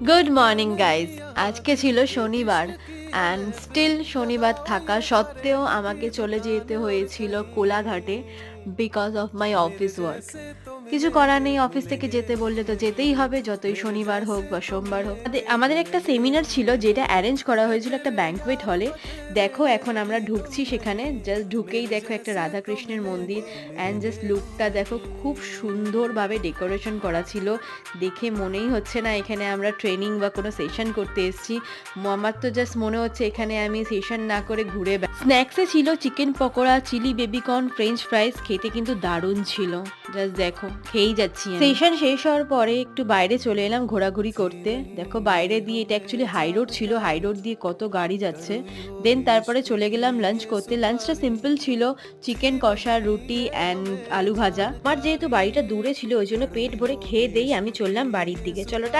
Good morning guys. আজকে ছিল শনিবার অ্যান্ড স্টিল শনিবার থাকা সত্ত্বেও আমাকে চলে যেতে হয়েছিল কোলাঘাটে because of my office work. কিছু করার নেই, অফিস থেকে যেতে বললে তো যেতেই হবে, যতই শনিবার হোক বা সোমবার হোক। আমাদের একটা সেমিনার ছিল যেটা অ্যারেঞ্জ করা হয়েছিল একটা ব্যাঙ্কোয়েট হলে। দেখো এখন আমরা ঢুকছি সেখানে, জাস্ট ঢুকেই দেখো একটা রাধাকৃষ্ণের মন্দির অ্যান্ড জাস্ট লুকটা দেখো, খুব সুন্দরভাবে ডেকোরেশন করা ছিল। দেখে মনেই হচ্ছে না এখানে আমরা ট্রেনিং বা কোনো সেশন করতে এসেছি। আমার তো জাস্ট মনে হচ্ছে এখানে আমি সেশন না করে ঘুরে স্ন্যাক্সে ছিল chicken pakora, chilli baby corn, French fries. খেতে কিন্তু দারুণ ছিল, জাস্ট দেখো খেয়েই যাচ্ছি। সেশন শেষ হওয়ার পরে একটু বাইরে চলে এলাম ঘোরাঘুরি করতে। দেখো বাইরে দিয়ে, এটা অ্যাকচুয়ালি হাই রোড ছিল, হাই রোড দিয়ে কত গাড়ি যাচ্ছে। দেন তারপরে চলে গেলাম লাঞ্চ করতে। লাঞ্চটা সিম্পল ছিল, চিকেন কষা, রুটি অ্যান্ড আলু ভাজা। আমার যেহেতু বাড়িটা দূরে ছিল ওই জন্য পেট ভরে খেয়ে দেই আমি চললাম বাড়ির দিকে। চলো।